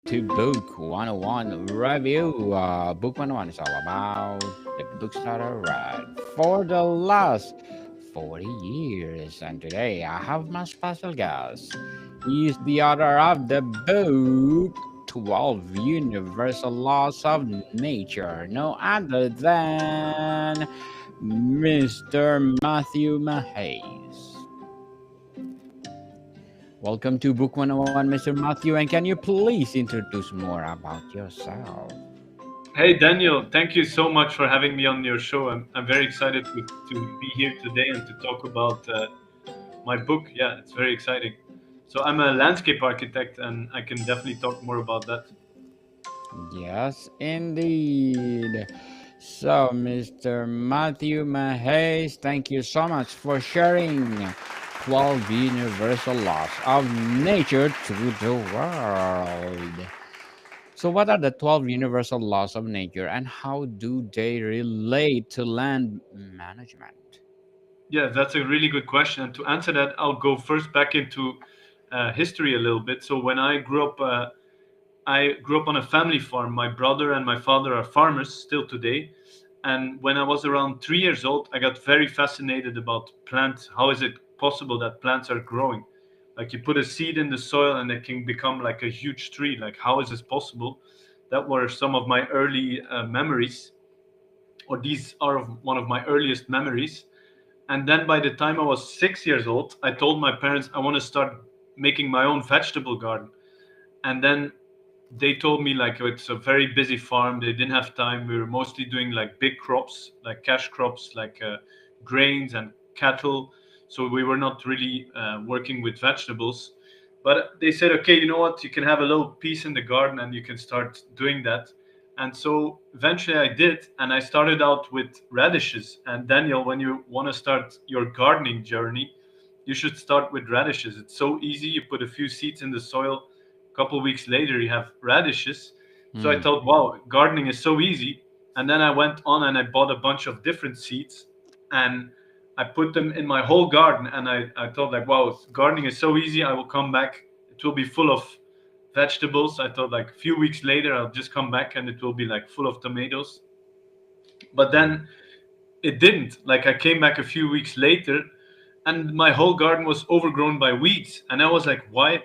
to Book 101 Review. Book 101 is all about the books that I read for the last 40 years. And today I have my special guest. He is the author of the book 12 Universal Laws of Nature, no other than Mr. Matthieu Mehuys. Welcome to Book 101, Mr. Matthew, and can you please introduce more about yourself? Hey Daniel, thank you so much for having me on your show. I'm very excited to be here today and to talk about my book. Yeah, it's very exciting. So I'm a landscape architect and I can definitely talk more about that. Yes, indeed. So, Mr. Matthew Mahays, thank you so much for sharing 12 universal laws of nature to the world. So, what are the 12 universal laws of nature and how do they relate to land management? Yeah, that's a really good question. And to answer that, I'll go first back into history a little bit. So when I grew up on a family farm. My brother and my father are farmers still today. And when I was around 3 years old, I got very fascinated about plants. How is it possible that plants are growing? Like you put a seed in the soil and it can become like a huge tree. Like, how is this possible? That were some of my early memories, or these are one of my earliest memories. And then by the time I was 6 years old, I told my parents I want to start making my own vegetable garden. And then they told me like it's a very busy farm. They didn't have time. We were mostly doing like big crops, like cash crops, like grains and cattle. So we were not really working with vegetables. But they said, okay, you know what? You can have a little piece in the garden and you can start doing that. And so eventually I did. And I started out with radishes. And Daniel, when you want to start your gardening journey, you should start with radishes. It's so easy. You put a few seeds in the soil. A couple weeks later, you have radishes. So I Hmm. thought, wow, gardening is so easy. And then I went on and I bought a bunch of different seeds and I put them in my whole garden. And I thought, like, wow, gardening is so easy. I will come back. It will be full of vegetables. I thought, like, a few weeks later, I'll just come back and it will be like full of tomatoes. But then it didn't. Like, I came back a few weeks later and my whole garden was overgrown by weeds. And I was like, why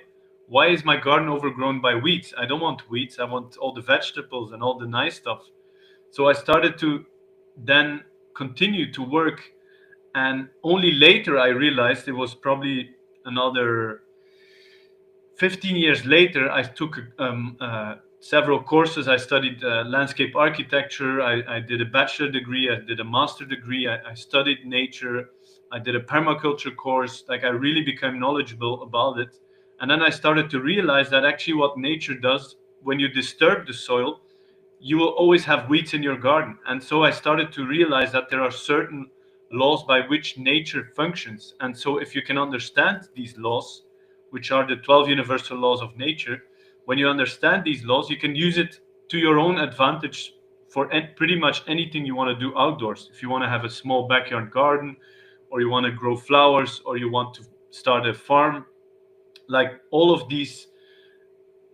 is my garden overgrown by weeds? I don't want weeds. I want all the vegetables and all the nice stuff. So I started to then continue to work, and only later I realized it was probably another 15 years later. I took several courses. I studied landscape architecture. I did a bachelor degree. I did a master degree. I studied nature. I did a permaculture course. Like, I really became knowledgeable about it. And then I started to realize that actually what nature does, when you disturb the soil, you will always have weeds in your garden. And so I started to realize that there are certain laws by which nature functions. And so if you can understand these laws, which are the 12 universal laws of nature, when you understand these laws, you can use it to your own advantage for pretty much anything you want to do outdoors. If you want to have a small backyard garden, or you want to grow flowers, or you want to start a farm, like, all of these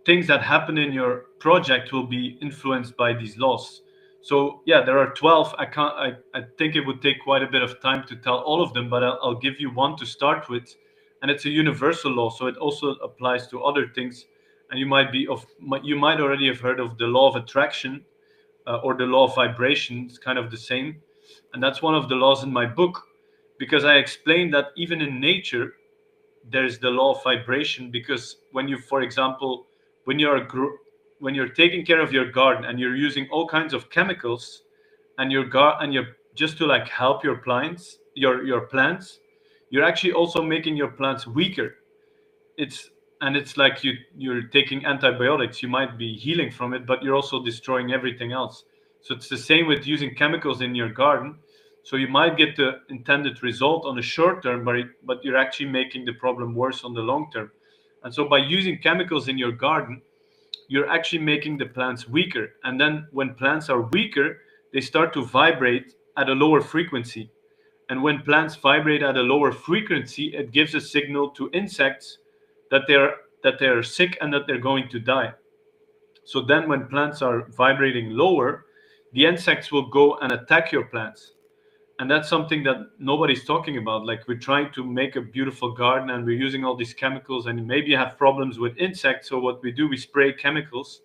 things that happen in your project will be influenced by these laws. So yeah, there are 12. I think it would take quite a bit of time to tell all of them, but I'll give you one to start with, and it's a universal law, so it also applies to other things. And you might already have heard of the law of attraction, or the law of vibration. It's kind of the same, and that's one of the laws in my book, because I explain that even in nature there's the law of vibration. Because when you, for example, when you're when you're taking care of your garden and you're using all kinds of chemicals, and you're just to like help your plants, your plants, you're actually also making your plants weaker. It's and it's like you're taking antibiotics. You might be healing from it, but you're also destroying everything else. So it's the same with using chemicals in your garden. So you might get the intended result on the short term, but you're actually making the problem worse on the long term. And so by using chemicals in your garden, you're actually making the plants weaker. And then when plants are weaker, they start to vibrate at a lower frequency. And when plants vibrate at a lower frequency, it gives a signal to insects that they're sick and that they're going to die. So then when plants are vibrating lower, the insects will go and attack your plants. And that's something that nobody's talking about. Like, we're trying to make a beautiful garden and we're using all these chemicals, and maybe you have problems with insects. So what we do, we spray chemicals,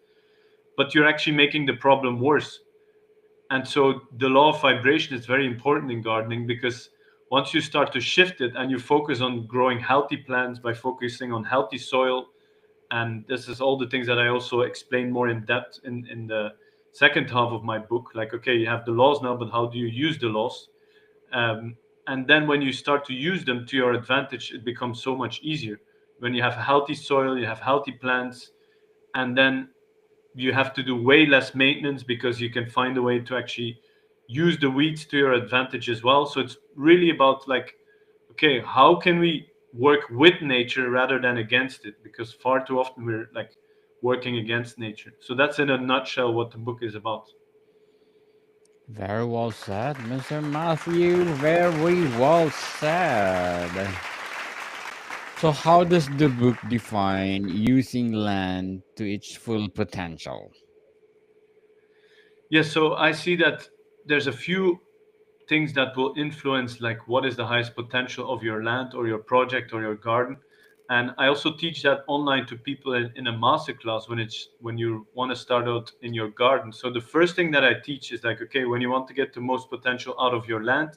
but you're actually making the problem worse. And so the law of vibration is very important in gardening, because once you start to shift it and you focus on growing healthy plants by focusing on healthy soil, and this is all the things that I also explain more in depth in the second half of my book. Like, okay, you have the laws now, but how do you use the laws? um, and then when you start to use them to your advantage, it becomes so much easier. When you have healthy soil, you have healthy plants, and then you have to do way less maintenance, because you can find a way to actually use the weeds to your advantage as well. So it's really about, like, okay, how can we work with nature rather than against it? Because far too often we're like working against nature. So that's in a nutshell what the book is about. Very well said, Mr. Matthew. Very well said. So, how does the book define using land to its full potential? Yes, so I see that there's a few things that will influence, like, what is the highest potential of your land or your project or your garden. And I also teach that online to people in a masterclass when you want to start out in your garden. So the first thing that I teach is, like, okay, when you want to get the most potential out of your land,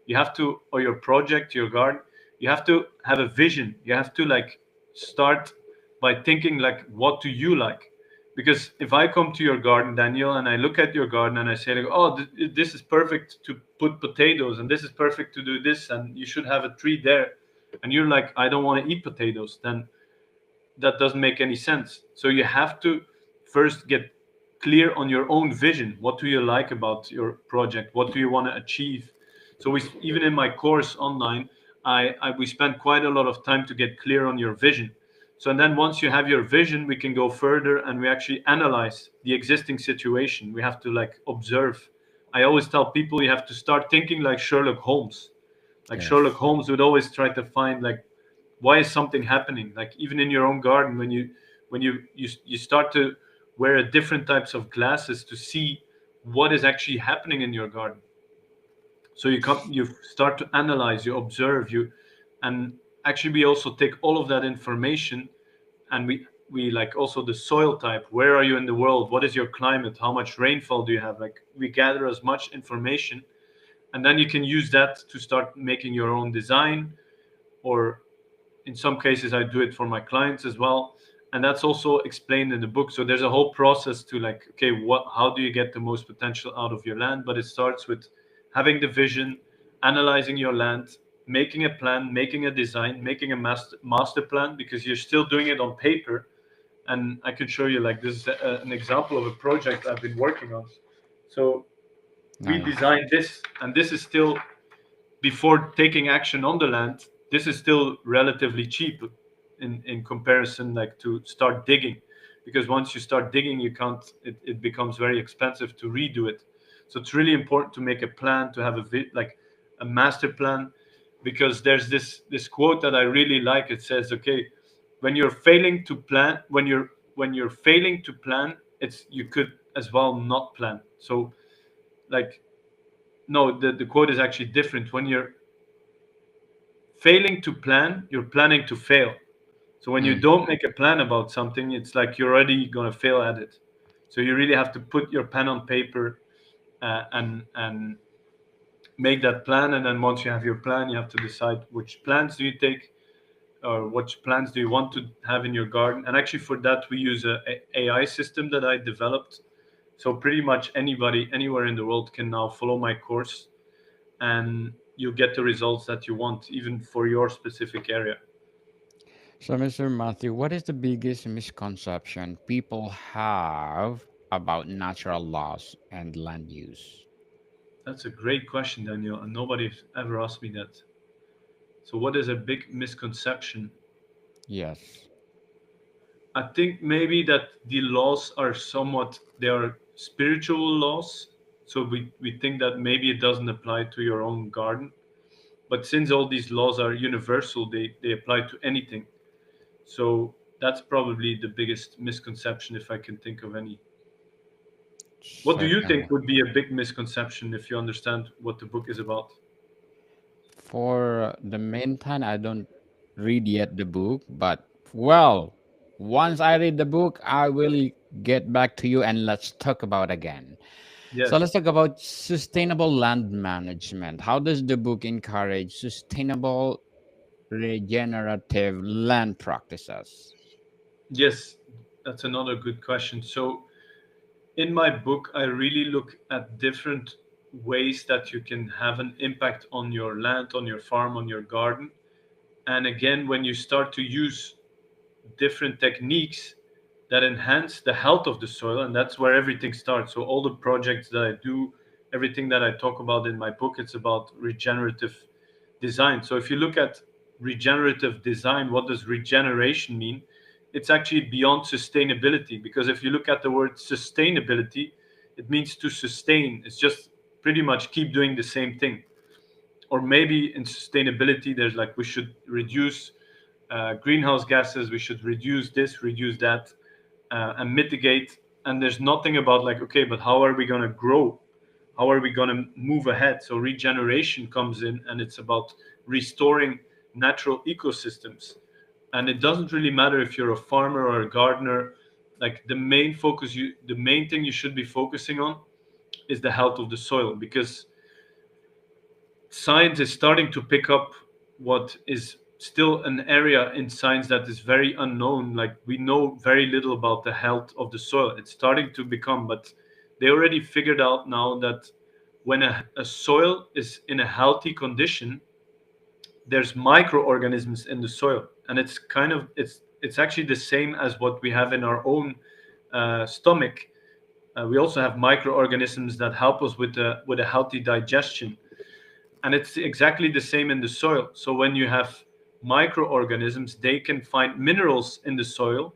you have to, or your project, your garden, you have to have a vision. You have to, like, start by thinking, like, what do you like? Because if I come to your garden, Daniel, and I look at your garden and I say, like, oh, this is perfect to put potatoes, and this is perfect to do this, and you should have a tree there, and you're like, I don't want to eat potatoes, then that doesn't make any sense. So you have to first get clear on your own vision. What do you like about your project? What do you want to achieve? So we, even in my course online, we spend quite a lot of time to get clear on your vision. So, and then once you have your vision, we can go further and we actually analyze the existing situation. We have to, like, observe. I always tell people, you have to start thinking like Sherlock Holmes. Like, Sherlock Yes. Holmes would always try to find, like, why is something happening? Like, even in your own garden, when you start to wear a different types of glasses to see what is actually happening in your garden. So you start to analyze, you observe, and actually we also take all of that information, and we like also the soil type. Where are you in the world? What is your climate? How much rainfall do you have? Like, we gather as much information, and then you can use that to start making your own design, or in some cases I do it for my clients as well. And that's also explained in the book. So there's a whole process to, like, okay, what how do you get the most potential out of your land? But it starts with having the vision, analyzing your land, making a plan, making a design, making a master plan, because you're still doing it on paper. And I could show you, like, this is an example of a project I've been working on. So we Nice. designed this, and this is still, before taking action on the land, this is still relatively cheap in comparison, like, to start digging, because once you start digging, you can't, it becomes very expensive to redo it. So it's really important to make a plan, to have like a master plan, because there's this quote that I really like. It says, okay, when you're failing to plan, when you're failing to plan, it's, you could as well not plan. So, like, no, the quote is actually different. When you're failing to plan, you're planning to fail. So when you Mm. don't make a plan about something, it's like you're already going to fail at it. So you really have to put your pen on paper, and make that plan. And then once you have your plan, you have to decide which plants do you take, or which plants do you want to have in your garden. And actually, for that, we use a AI system that I developed. So pretty much anybody anywhere in the world can now follow my course, and you'll get the results that you want, even for your specific area. So, Mr. Matthew, what is the biggest misconception people have about natural laws and land use? That's a great question, Daniel, and nobody's ever asked me that. So, what is a big misconception? Yes. I think maybe that the laws are somewhat, they are spiritual laws. So we think that maybe it doesn't apply to your own garden. But since all these laws are universal, they apply to anything. So That's probably the biggest misconception, if I can think of any. What do you Certainly. think would be a big misconception if you understand what the book is about? For the meantime, I don't read yet the book, but well, once I read the book, I will get back to you and let's talk about again. So let's Yes. talk about sustainable land management. How does the book encourage sustainable regenerative land practices? Yes, that's another good question. So, in my book, I really look at different ways that you can have an impact on your land, on your farm, on your garden. And again, when you start to use different techniques that enhance the health of the soil, and that's where everything starts. So all the projects that I do, everything that I talk about in my book, it's about regenerative design. So if you look at regenerative design, what does regeneration mean? It's actually beyond sustainability, because if you look at the word sustainability, it means to sustain. It's just pretty much keep doing the same thing. Or maybe in sustainability there's like we should reduce greenhouse gases, we should reduce this, reduce that, and mitigate. And there's nothing about like, okay, but how are we going to grow? How are we going to move ahead? So regeneration comes in, and it's about restoring natural ecosystems. And it doesn't really matter if you're a farmer or a gardener. Like the main thing you should be focusing on is the health of the soil, because science is starting to pick up what is still an area in science that is very unknown. Like we know very little about the health of the soil. It's starting to become, but they already figured out now that when a soil is in a healthy condition, there's microorganisms in the soil, and it's actually the same as what we have in our own stomach. We also have microorganisms that help us with a healthy digestion, and it's exactly the same in the soil. So when you have microorganisms, they can find minerals in the soil,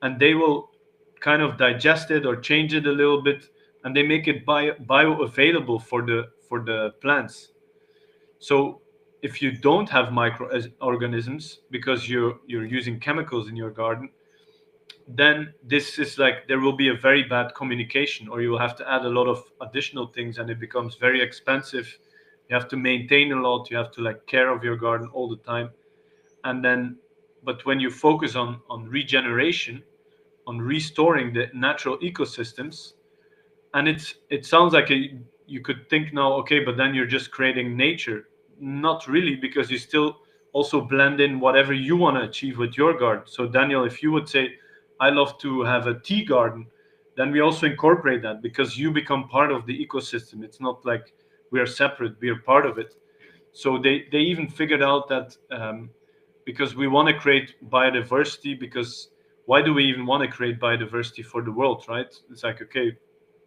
and they will kind of digest it or change it a little bit, and they make it bioavailable for the plants. So if you don't have microorganisms because you're using chemicals in your garden, then this is like there will be a very bad communication, or you will have to add a lot of additional things, and it becomes very expensive. You have to maintain a lot, you have to like care of your garden all the time. And then, but when you focus on regeneration, on restoring the natural ecosystems, and it sounds like you could think now, okay, but then you're just creating nature. Not really, because you still also blend in whatever you want to achieve with your garden. So Daniel, if you would say, I love to have a tea garden, then we also incorporate that, because you become part of the ecosystem. It's not like we are separate, we are part of it. So they even figured out that because we want to create biodiversity, because why do we even want to create biodiversity for the world, right? It's like, okay,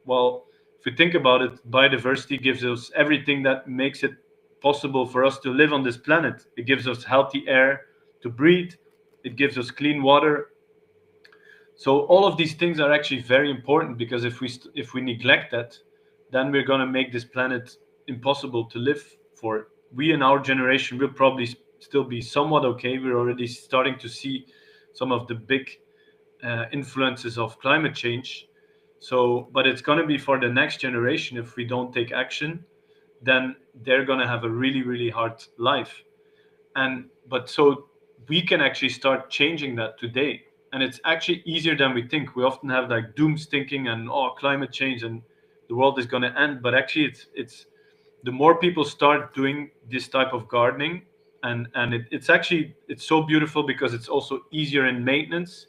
well, if you think about it, biodiversity gives us everything that makes it possible for us to live on this planet. It gives us healthy air to breathe, it gives us clean water. So all of these things are actually very important, because if we neglect that, then we're going to make this planet impossible to live for. We in our generation will probably still be somewhat okay. We're already starting to see some of the big influences of climate change. So, but it's going to be for the next generation. If we don't take action, then they're going to have a really, really hard life. And but so we can actually start changing that today, and it's actually easier than we think. We often have like doomstinking and oh, climate change and the world is going to end, but actually it's the more people start doing this type of gardening, and it's actually it's so beautiful because it's also easier in maintenance.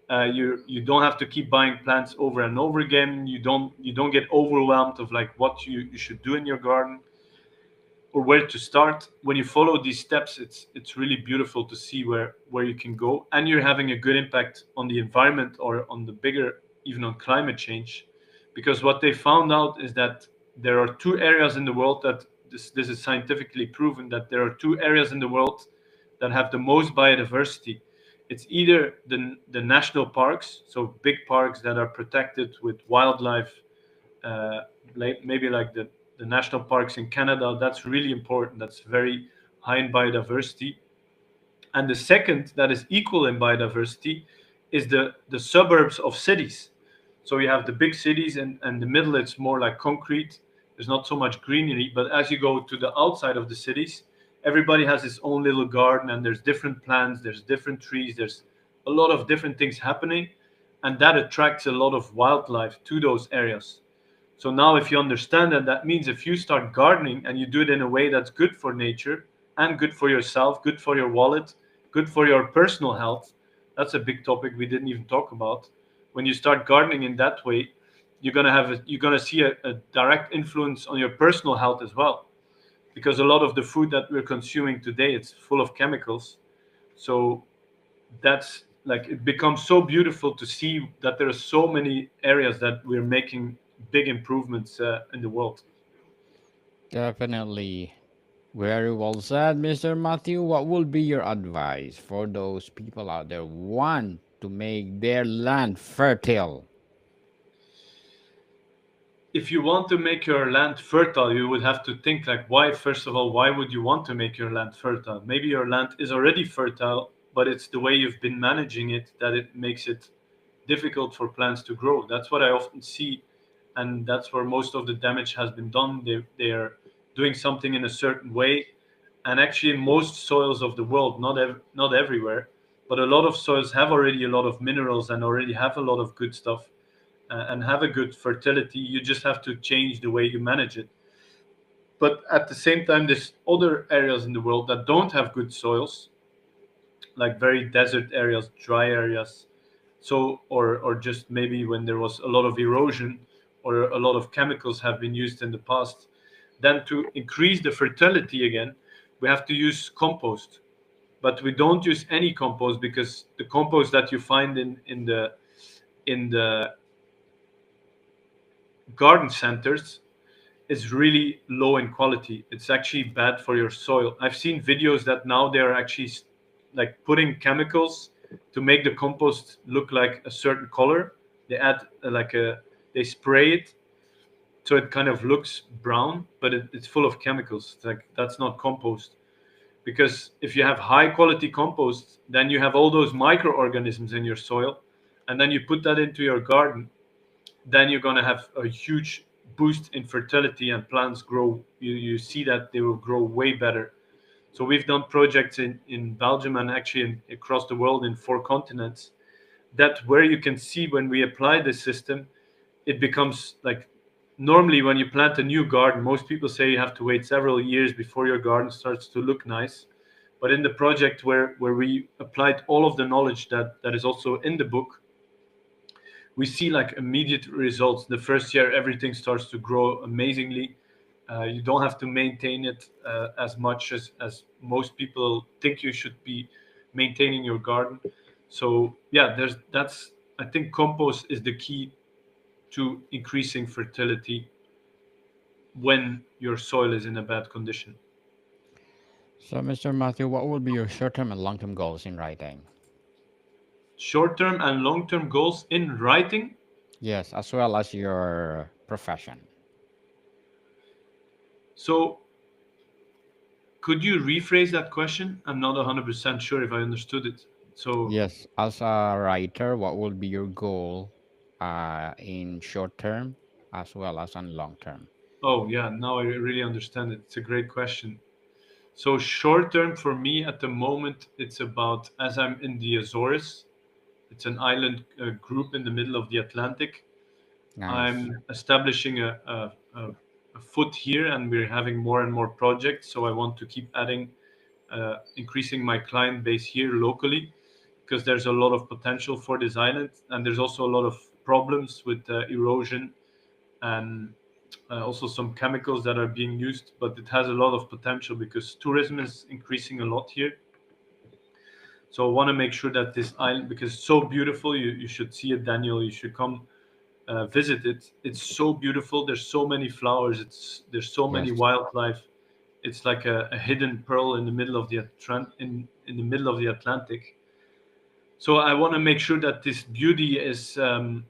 You don't have to keep buying plants over and over again. You don't get overwhelmed of like what you should do in your garden or where to start. When you follow these steps, it's really beautiful to see where you can go, and you're having a good impact on the environment, or on the bigger, even on climate change. Because what they found out is that there are two areas in the world that this is scientifically proven, that there are two areas in the world that have the most biodiversity. It's either the national parks, so big parks that are protected with wildlife, uh, maybe like the national parks in Canada. That's really important. That's very high in biodiversity. And the second, that is equal in biodiversity, is the suburbs of cities. So you have the big cities, and the middle it's more like concrete. There's not so much greenery, but as you go to the outside of the cities, everybody has his own little garden, and there's different plants, there's different trees, there's a lot of different things happening, and that attracts a lot of wildlife to those areas. So now, if you understand that, that means if you start gardening and you do it in a way that's good for nature and good for yourself, good for your wallet, good for your personal health, that's a big topic we didn't even talk about. When you start gardening in that way, you're gonna see a direct influence on your personal health as well, because a lot of the food that we're consuming today, it's full of chemicals. So that's like, it becomes so beautiful to see that there are so many areas that we're making big improvements in the world. Definitely. Very well said, Mr. Matthew. What will be your advice for those people out there who want to make their land fertile? If you want to make your land fertile, you would have to think like, why, first of all, why would you want to make your land fertile? Maybe your land is already fertile, but it's the way you've been managing it that it makes it difficult for plants to grow. That's what I often see, and that's where most of the damage has been done. They're doing something in a certain way, and actually, in most soils of the world, not everywhere, but a lot of soils have already a lot of minerals and already have a lot of good stuff, and have a good fertility. You just have to change the way you manage it. But at the same time, there's other areas in the world that don't have good soils, like very desert areas, dry areas. So, or just maybe when there was a lot of erosion or a lot of chemicals have been used in the past, then to increase the fertility again, we have to use compost. But we don't use any compost, because the compost that you find in the garden centers is really low in quality. It's actually bad for your soil. I've seen videos that now they're actually like putting chemicals to make the compost look like a certain color. They add they spray it so it kind of looks brown, but it's full of chemicals. It's like, that's not compost. Because if you have high quality compost, then you have all those microorganisms in your soil, and then you put that into your garden, then you're going to have a huge boost in fertility, and plants grow. You see that they will grow way better. So we've done projects in Belgium, and actually across the world in 4 continents, that where you can see when we apply this system, it becomes like, normally when you plant a new garden, most people say you have to wait several years before your garden starts to look nice. But in the project where we applied all of the knowledge that is also in the book, we see like immediate results. The first year, everything starts to grow amazingly. You don't have to maintain it as much as most people think you should be maintaining your garden. So yeah, that's, I think compost is the key to increasing fertility when your soil is in a bad condition. So, Mr. Matthew, what will be your short term and long term goals in writing? Short term and long term goals in writing. Yes, as well as your profession. So could you rephrase that question? I'm not 100% sure if I understood it. So, Yes, as a writer, what will be your goal in short term as well as on long term? oh yeah, now I really understand it. It's a great question. So short term for me at the moment, it's about, as I'm in the Azores, it's an island group in the middle of the Atlantic. Nice. I'm establishing a foot here, and we're having more and more projects. So I want to keep adding, increasing my client base here locally, because there's a lot of potential for this island, and there's also a lot of problems with erosion, and also some chemicals that are being used. But it has a lot of potential because tourism is increasing a lot here. So I want to make sure that this island, because it's so beautiful, you should see it, Daniel. You should come visit it. It's so beautiful. There's so many flowers. There's so many Yes. wildlife. It's like a hidden pearl in the middle of the in the middle of the Atlantic. So I want to make sure that this beauty is Preserve.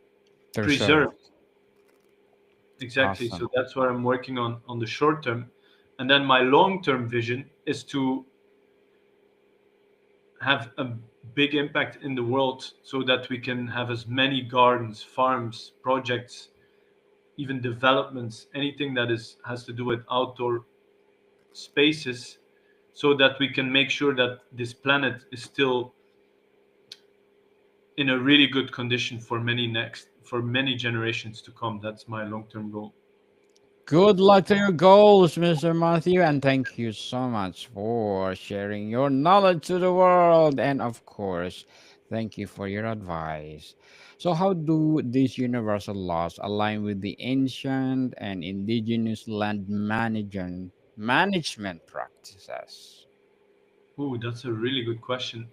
preserved. Exactly. Awesome. So that's what I'm working on the short term, and then my long term vision is to have a big impact in the world so that we can have as many gardens, farms, projects, even developments, anything that is has to do with outdoor spaces, so that we can make sure that this planet is still in a really good condition for many generations to come. That's my long-term goal. Good luck to your goals, Mr. Matthew, and thank you so much for sharing your knowledge to the world. And of course, thank you for your advice. So, how do these universal laws align with the ancient and indigenous land management practices? Ooh, that's a really good question.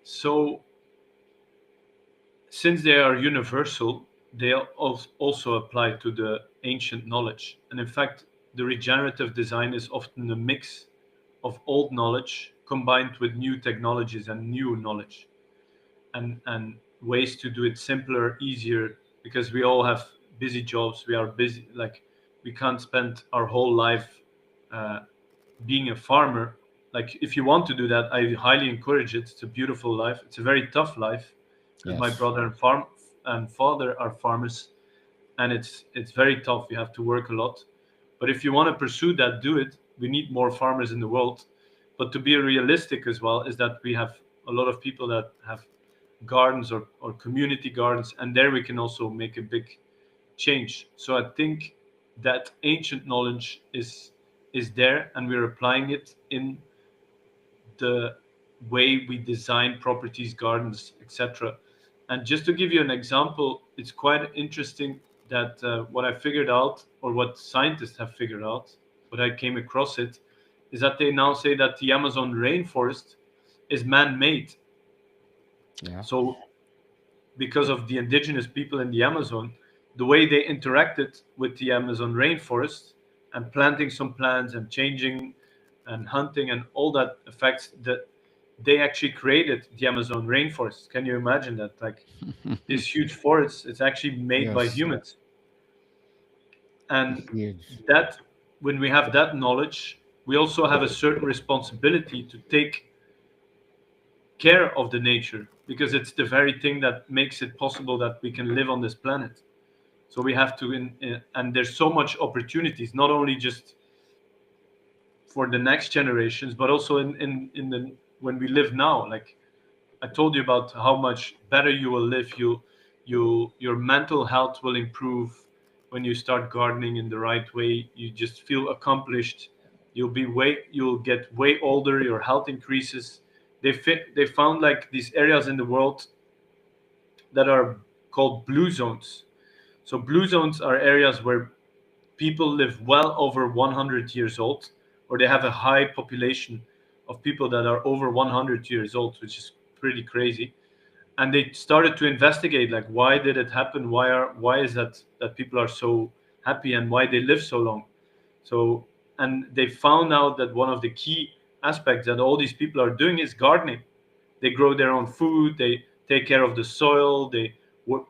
So, since they are universal, they also apply to the ancient knowledge. And in fact, the regenerative design is often a mix of old knowledge combined with new technologies and new knowledge, and ways to do it simpler, easier, because we all have busy jobs. We are busy, like, we can't spend our whole life uh, being a farmer. Like, if you want to do that, I highly encourage it. It's a beautiful life. It's a very tough life, because my Yes. brother and father are farmers, and it's very tough. You have to work a lot. But if you want to pursue that, do it. We need more farmers in the world. But to be realistic as well, is that we have a lot of people that have gardens, or community gardens, and there we can also make a big change. So I think that ancient knowledge is there, and we're applying it in the way we design properties, gardens, etc. And just to give you an example, it's quite interesting that what I figured out, or what scientists have figured out, what I came across it, is that they now say that the Amazon rainforest is man-made. Yeah. So because of the indigenous people in the Amazon, the way they interacted with the Amazon rainforest, and planting some plants and changing and hunting and all that affects that, they actually created the Amazon rainforest. Can you imagine that? Like, this huge forest, it's actually made by Yes. humans. And Huge. that, when we have that knowledge, we also have a certain responsibility to take care of the nature, because it's the very thing that makes it possible that we can live on this planet. So we have to and there's so much opportunities, not only just for the next generations, but also in the when we live now. Like, I told you about how much better you will live. Your mental health will improve when you start gardening in the right way. You just feel accomplished. You'll get way older. Your health increases. They found, like, these areas in the world that are called blue zones. So blue zones are areas where people live well over 100 years old, or they have a high population of people that are over 100 years old, which is pretty crazy. And they started to investigate, like, why did it happen, why is that people are so happy, and why they live so long. So, and they found out that one of the key aspects that all these people are doing is gardening. They grow their own food, they take care of the soil, they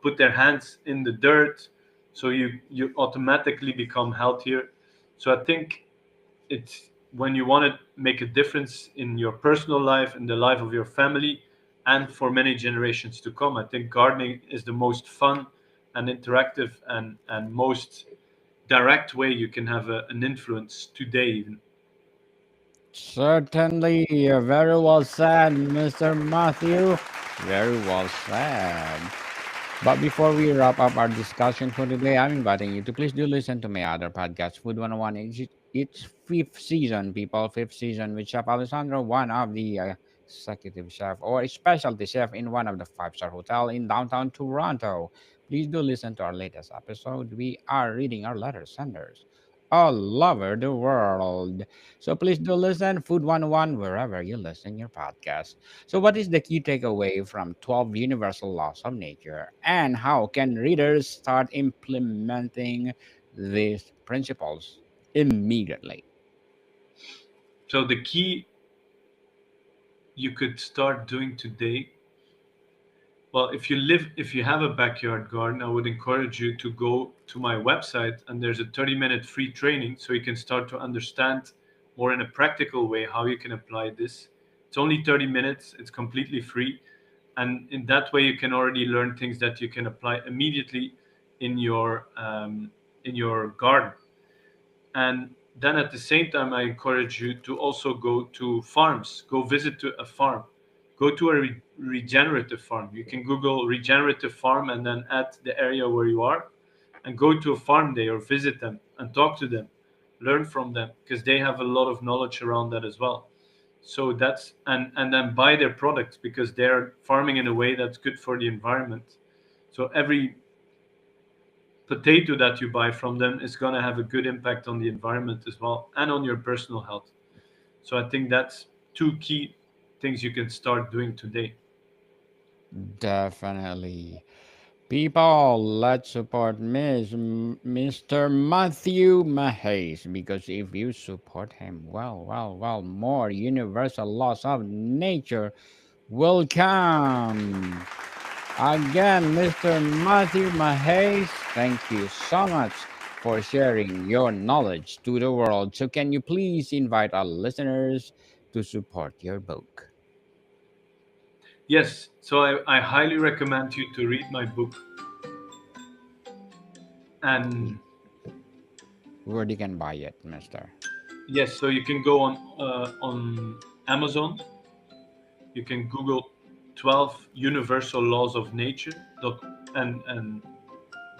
put their hands in the dirt, so you automatically become healthier. So I think it's, when you want to make a difference in your personal life, in the life of your family, and for many generations to come, I think gardening is the most fun and interactive and most direct way you can have an influence today even. Certainly, very well said, Mr. Matthew. Very well said. But before we wrap up our discussion for today, I'm inviting you to please do listen to my other podcast, Food 101. It's fifth season, people. Fifth season with Chef Alessandro, one of the executive chef or specialty chef in one of the five-star hotel in downtown Toronto. Please do listen to our latest episode. We are reading our letter senders all over the world. So please do listen, Food 101, wherever you listen your podcast. So, what is the key takeaway from 12 universal laws of nature, and how can readers start implementing these principles immediately? So the key you could start doing today, well, if you have a backyard garden, I would encourage you to go to my website, and there's a 30-minute free training, so you can start to understand more in a practical way how you can apply this It's only 30 minutes. It's completely free, and in that way you can already learn things that you can apply immediately in your garden. And then at the same time, I encourage you to also go to farms, go visit to a farm, go to a regenerative farm. You can Google regenerative farm and then add the area where you are, and go to a farm day or visit them and talk to them, learn from them, because they have a lot of knowledge around that as well. So that's, and then buy their products because they're farming in a way that's good for the environment. So every potato that you buy from them is going to have a good impact on the environment as well and on your personal health. So I think that's two key things you can start doing today. Definitely. People, let's support Mr. Matthieu Mehuys, because if you support him, more universal laws of nature will come. Again, Mr. Matthieu Mehuys, thank you so much for sharing your knowledge to the world. So, can you please invite our listeners to support your book? Yes, so I highly recommend you to read my book. And Where they can buy it, Mister? yes, so you can go on Amazon. You can Google 12 universal laws of nature and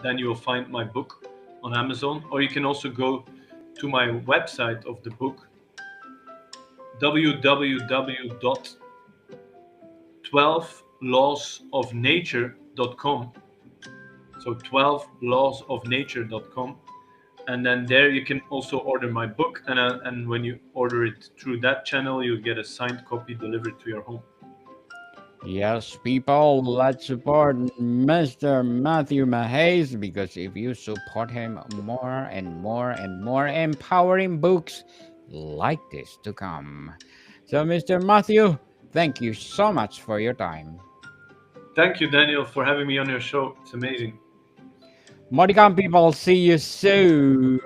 then you will find my book on Amazon. Or you can also go to my website of the book, www.12lawsofnature.com. So 12lawsofnature.com. And then there you can also order my book. And when you order it through that channel, you'll get a signed copy delivered to your home. Yes, people, let's support Mr. Matthieu Mehuys, because if you support him, more and more and more empowering books like this to come. So, Mr. Matthieu, thank you so much for your time. Thank you, Daniel, for having me on your show. It's amazing. Modicom people, see you soon.